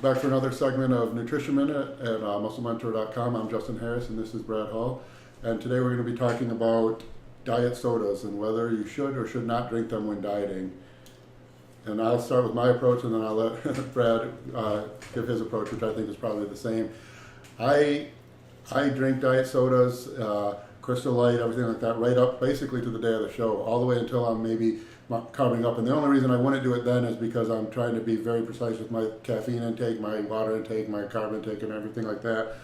Back for another segment of Nutrition Minute at MuscleMentor.com. I'm Justin Harris and this is Brad Hall. And today we're going to be talking about diet sodas and whether you should or should not drink them when dieting. And I'll start with my approach and then I'll let Brad give his approach, which I think is probably the same. I drink diet sodas, Crystal Light, everything like that, right up basically to the day of the show, all the way until I'm maybe carving up. And the only reason I wouldn't do it then is because I'm trying to be very precise with my caffeine intake, my water intake, my carb intake, and everything like that.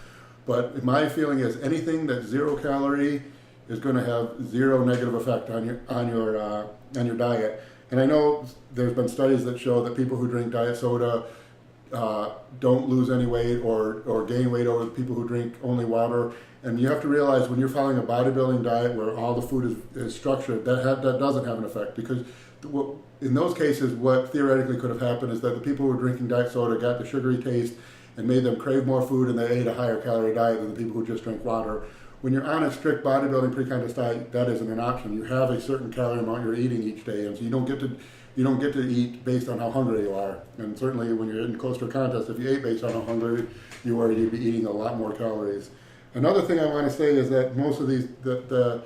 But my feeling is anything that's 0 calorie is going to have zero negative effect on your diet. And I know there's been studies that show that people who drink diet soda don't lose any weight or gain weight over the people who drink only water. And you have to realize when you're following a bodybuilding diet where all the food is structured, that doesn't have an effect, because in those cases what theoretically could have happened is that the people who were drinking diet soda got the sugary taste and made them crave more food, and they ate a higher calorie diet than the people who just drink water. When you're on a strict bodybuilding pre-contest diet, that isn't an option. You have a certain calorie amount you're eating each day, and so you don't get to eat based on how hungry you are. And certainly when you're getting close to a contest, if you ate based on how hungry you are, you'd be eating a lot more calories. Another thing I want to say is that most of these, the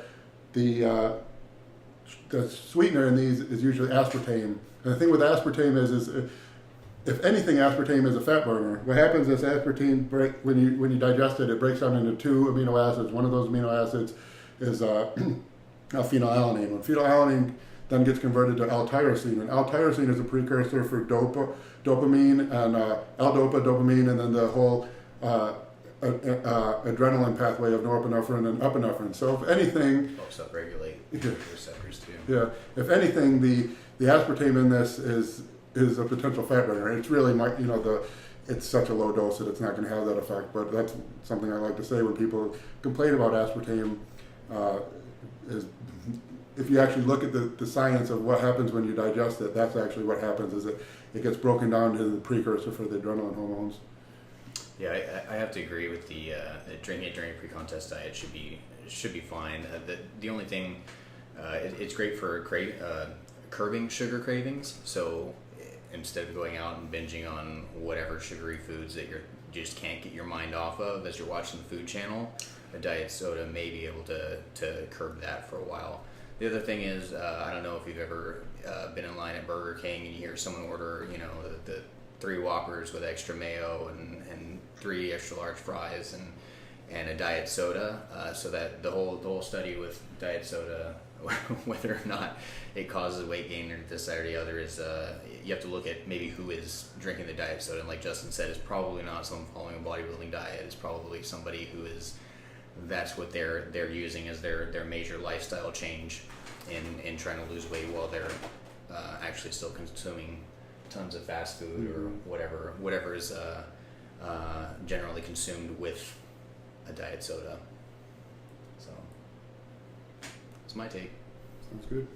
sweetener in these is usually aspartame. And the thing with aspartame is if anything, aspartame is a fat burner. What happens is aspartame, when you digest it, it breaks down into 2 amino acids. One of those amino acids is phenylalanine. When phenylalanine then gets converted to L-tyrosine, and L-tyrosine is a precursor for dopamine and L-dopa, dopamine, and then the whole adrenaline pathway of norepinephrine and epinephrine. So if anything, helps upregulate receptors too. Yeah, if anything, the aspartame in this is a potential fat burner. It's really it's such a low dose that it's not going to have that effect. But that's something I like to say when people complain about aspartame. Is if you actually look at the science of what happens when you digest it, that's actually what happens. Is it gets broken down to the precursor for the adrenaline hormones. Yeah, I have to agree with the drinking it during a pre-contest diet should be fine. The only thing, it's great for curbing sugar cravings. So instead of going out and binging on whatever sugary foods that you just can't get your mind off of as you're watching the Food Channel, a diet soda may be able to curb that for a while. The other thing is, I don't know if you've ever been in line at Burger King and you hear someone order, the 3 Whoppers with extra mayo and 3 extra large fries and a diet soda. So that the whole study with diet soda, whether or not it causes weight gain or this side or the other, is you have to look at maybe who is drinking the diet soda. And like Justin said, it's probably not someone following a bodybuilding diet. It's probably somebody who that's what they're using as their major lifestyle change in trying to lose weight while they're actually still consuming tons of fast food or whatever is generally consumed with a diet soda. So that's my take. Sounds good.